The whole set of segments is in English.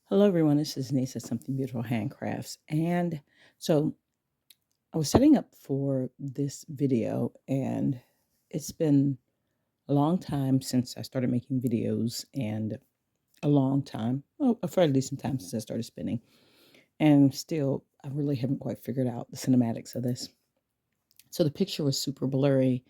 Hello, everyone. This is Nisa, Something Beautiful Handcrafts. And so I was setting up for this video, and it's been a long time since I started making videos, and a long time, well, a fairly decent time since I started spinning. And still, I really haven't quite figured out the cinematics of this. So the picture was super blurry,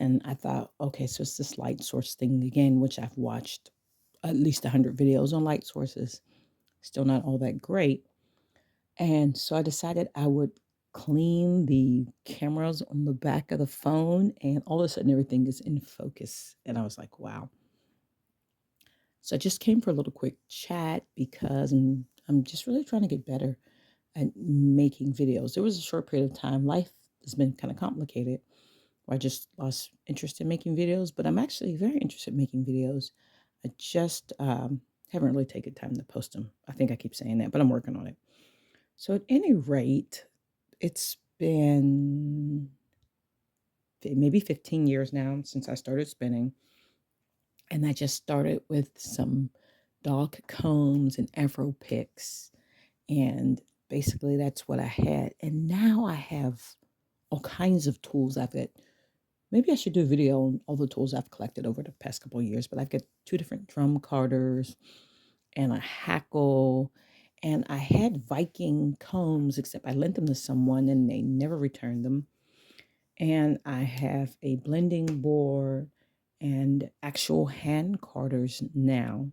and I thought, okay, so it's this light source thing again, which I've watched at least 100 videos on light sources. Still not all that great. And so I decided I would clean the cameras on the back of the phone, and all of a sudden everything is in focus. And I was like, wow. So I just came for a little quick chat because I'm just really trying to get better at making videos. There was a short period of time, life has been kind of complicated, where I just lost interest in making videos, but I'm actually very interested in making videos. I just haven't really taken time to post them. I think I keep saying that, but I'm working on it. So at any rate, it's been maybe 15 years now since I started spinning. And I just started with some dog combs and Afro picks. And basically, that's what I had. And now I have all kinds of tools. Maybe I should do a video on all the tools I've collected over the past couple of years, but I've got two different drum carders and a hackle. And I had Viking combs, except I lent them to someone and they never returned them. And I have a blending board and actual hand carders now.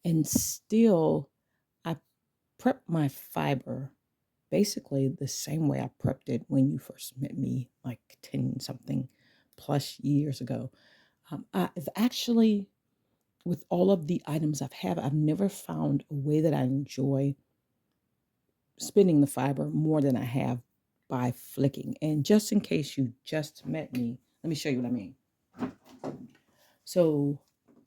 And still, I prep my fiber basically the same way I prepped it when you first met me, like 10 something plus years ago. I've actually, with all of the items I've never found a way that I enjoy spinning the fiber more than I have by flicking. And just in case you just met me, let me show you what I mean. So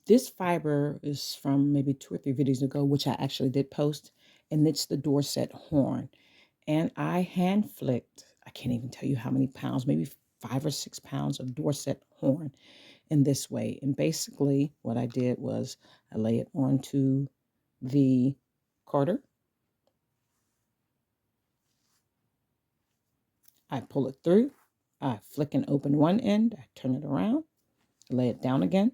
this fiber is from maybe 2 or 3 videos ago, which I actually did post, and it's the Dorset horn. And I hand flicked, I can't even tell you how many pounds, maybe 5 or 6 pounds of Dorset horn in this way. And basically what I did was I lay it onto the carder. I pull it through. I flick and open one end. I turn it around, lay it down again.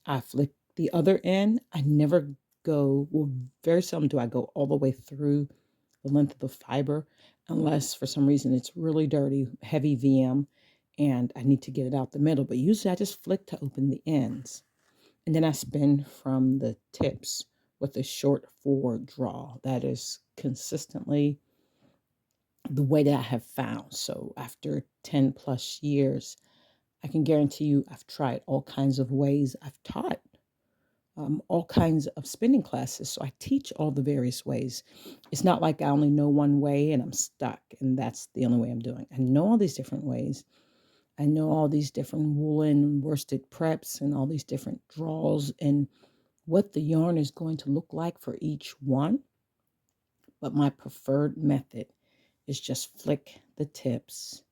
I flick the other end. I never go, well, very seldom do I go all the way through the length of the fiber unless for some reason it's really dirty, heavy VM, and I need to get it out the middle. But usually I just flick to open the ends. And then I spin from the tips with a short forward draw. That is consistently the way that I have found. So after 10 plus years, I can guarantee you I've tried all kinds of ways. I've taught all kinds of spinning classes. So I teach all the various ways. It's not like I only know one way and I'm stuck and that's the only way I'm doing. I know all these different ways. I know all these different woolen worsted preps and all these different draws and what the yarn is going to look like for each one. But my preferred method is just flick the tips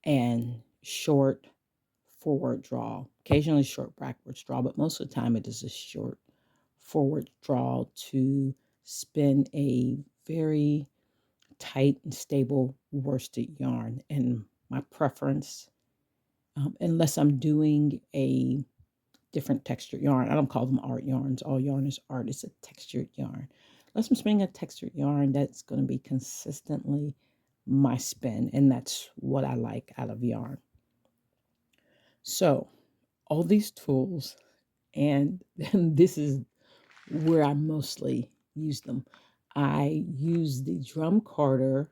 and short forward draw, occasionally short backwards draw, but most of the time it is a short forward draw to spin a very tight and stable worsted yarn. And my preference, unless I'm doing a different textured yarn, I don't call them art yarns. All yarn is art. It's a textured yarn. Unless I'm spinning a textured yarn, that's going to be consistently my spin, and that's what I like out of yarn. So all these tools, and this is where I mostly use them. I use the drum carder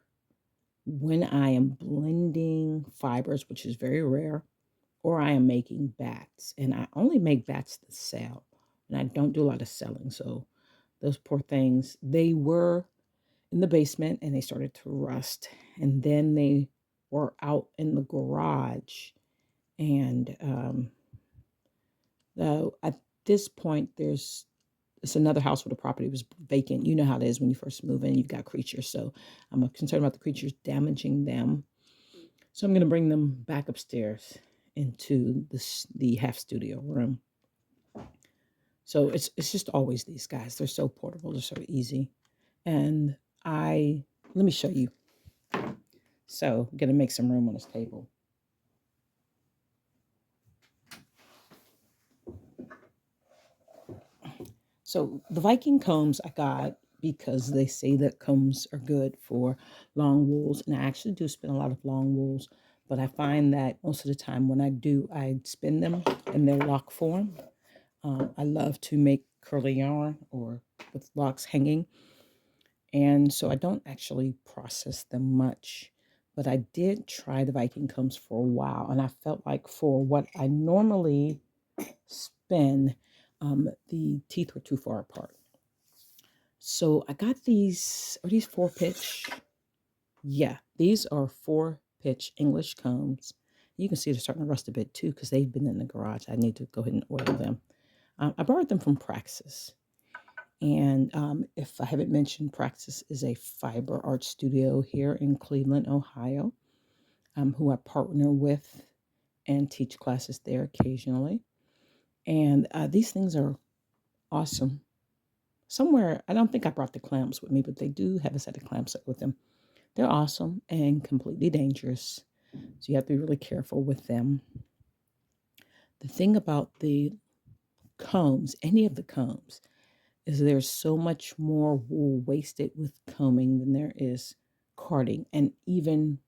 when I am blending fibers, which is very rare, or I am making bats. And I only make bats to sell, and I don't do a lot of selling. So those poor things, they were in the basement and they started to rust. And then they were out in the garage. And at this point, it's another house where the property was vacant. You know how it is when you first move in, you've got creatures. So I'm concerned about the creatures damaging them. So I'm going to bring them back upstairs into the half studio room. So it's just always these guys. They're so portable, they're so easy. And I let me show you. So I'm gonna make some room on this table. So the Viking combs I got because they say that combs are good for long wools, and I actually do spin a lot of long wools. But I find that most of the time when I do, I spin them in their lock form. I love to make curly yarn or with locks hanging, and so I don't actually process them much. But I did try the Viking combs for a while, and I felt like for what I normally spin, the teeth were too far apart. So I got these, are these four pitch? Yeah, these are four pitch English combs. You can see they're starting to rust a bit too because they've been in the garage. I need to go ahead and oil them. I borrowed them from Praxis. And if I haven't mentioned, Praxis is a fiber art studio here in Cleveland, Ohio, who I partner with and teach classes there occasionally. And these things are awesome. Somewhere, I don't think I brought the clamps with me, but they do have a set of clamps with them. They're awesome and completely dangerous. So you have to be really careful with them. The thing about the combs, any of the combs, is there's so much more wool wasted with combing than there is carding, and even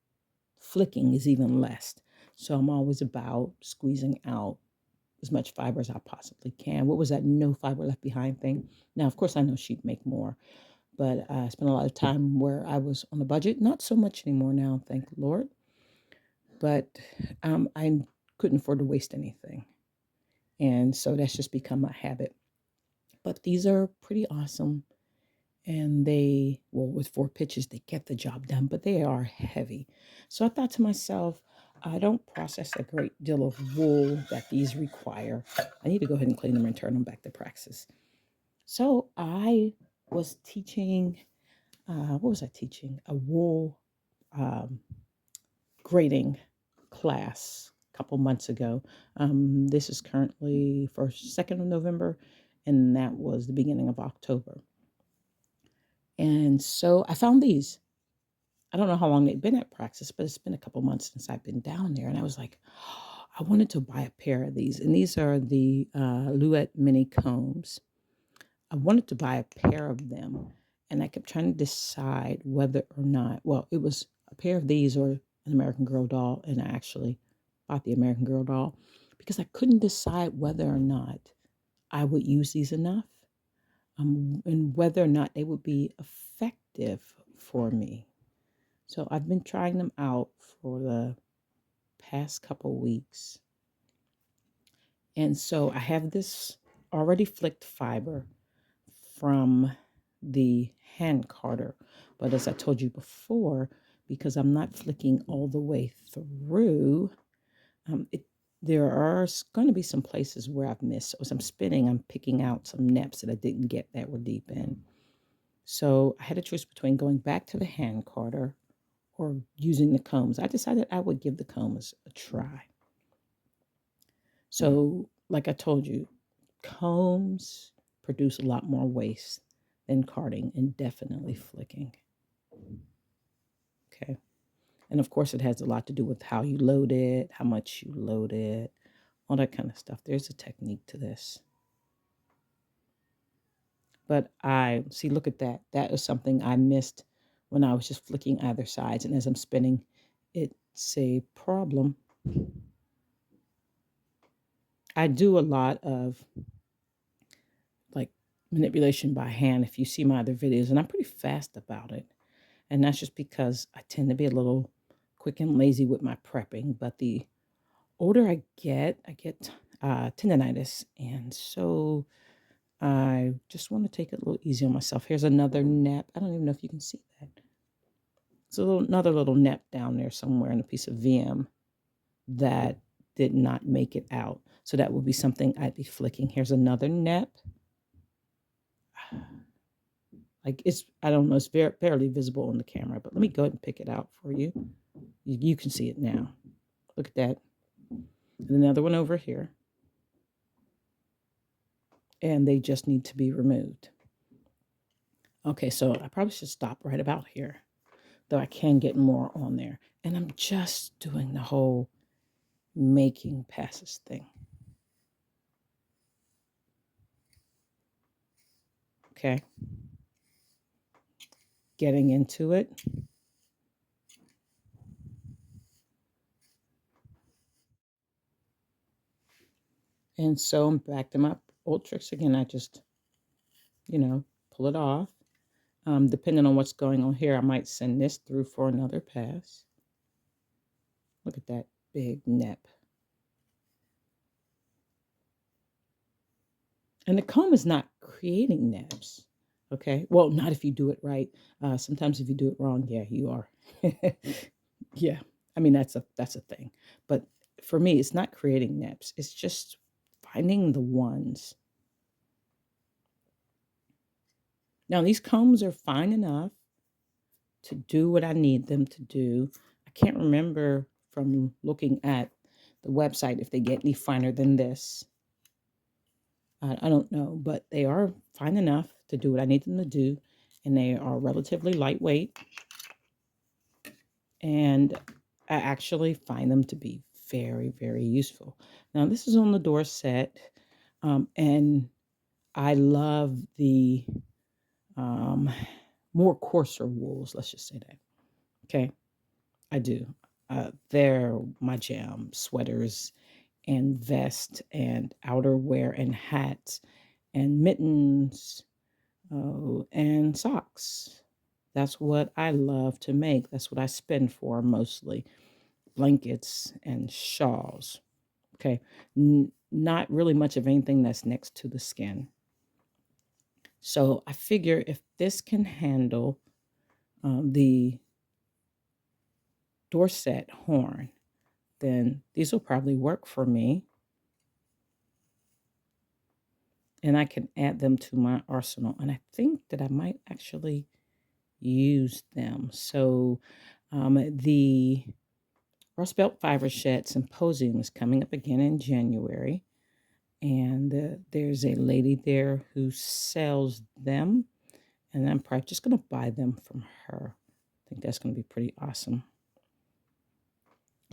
flicking is even less. So I'm always about squeezing out as much fiber as I possibly can. What was that no fiber left behind thing? Now, of course, I know she'd make more, but I spent a lot of time where I was on a budget. Not so much anymore now, thank the Lord. But I couldn't afford to waste anything. And so that's just become a habit. But these are pretty awesome. And they, well, with four pitches, they get the job done, but they are heavy. So I thought to myself, I don't process a great deal of wool that these require. I need to go ahead and clean them and turn them back to Praxis. So I was teaching, what was I teaching? A wool um, grading class a couple months ago. This is currently first, 2nd of November, and that was the beginning of October. And so I found these. I don't know how long they've been at Praxis, but it's been a couple months since I've been down there. And I was like, oh, I wanted to buy a pair of these. And these are the Loeut mini combs. I wanted to buy a pair of them. And I kept trying to decide whether or not, well, it was a pair of these or an American Girl doll. And I actually bought the American Girl doll because I couldn't decide whether or not I would use these enough, and whether or not they would be effective for me. So I've been trying them out for the past couple weeks. And so I have this already flicked fiber from the hand carder. But as I told you before, because I'm not flicking all the way through, it there are going to be some places where I've missed. So as I'm spinning, I'm picking out some neps that I didn't get that were deep in. So I had a choice between going back to the hand carder or using the combs. I decided I would give the combs a try. So, like I told you, combs produce a lot more waste than carding and definitely flicking. Okay. And of course, it has a lot to do with how you load it, how much you load it, all that kind of stuff. There's a technique to this. But I see, look at that. That is something I missed when I was just flicking either sides. And as I'm spinning, it's a problem. I do a lot of like manipulation by hand if you see my other videos, and I'm pretty fast about it. And that's just because I tend to be a little quick and lazy with my prepping. But the older I get tendonitis. And so I just want to take it a little easy on myself. Here's another nap. I don't even know if you can see that. It's another little nap down there somewhere in a piece of VM that did not make it out. So that would be something I'd be flicking. Here's another nap. Like I don't know, it's barely visible on the camera, but let me go ahead and pick it out for you. You can see it now. Look at that. And another one over here. and they just need to be removed. Okay, so I probably should stop right about here, though I can get more on there. And I'm just doing the whole making passes thing. Okay, getting into it. And so I'm back to my old tricks again. I just, pull it off. Depending on what's going on here, I might send this through for another pass. Look at that big nip. And the comb is not creating nibs. Okay. Well, not if you do it right. Sometimes if you do it wrong, yeah, you are. Yeah. I mean, that's a thing. But for me, it's not creating nibs. It's just finding the ones. Now, these combs are fine enough to do what I need them to do. I can't remember from looking at the website if they get any finer than this. I don't know, but they are fine enough to do what I need them to do, and they are relatively lightweight. And I actually find them to be very, very useful. Now, this is on the door set, and I love the um, more coarser wools, let's just say that. Okay, I do. They're my jam. Sweaters and vest and outerwear and hats and mittens, oh, and socks. That's what I love to make. That's what I spend for mostly. Blankets and shawls. Okay. Not really much of anything that's next to the skin. So I figure if this can handle the Dorset horn, then these will probably work for me. And I can add them to my arsenal. And I think that I might actually use them. So the Rust Belt Fiber Shed Symposium is coming up again in January. And there's a lady there who sells them. And I'm probably just going to buy them from her. I think that's going to be pretty awesome.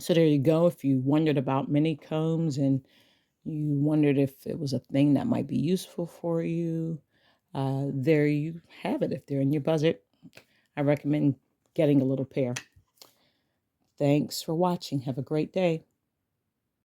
So there you go. If you wondered about mini combs and you wondered if it was a thing that might be useful for you, there you have it. If they're in your budget, I recommend getting a little pair. Thanks for watching. Have a great day.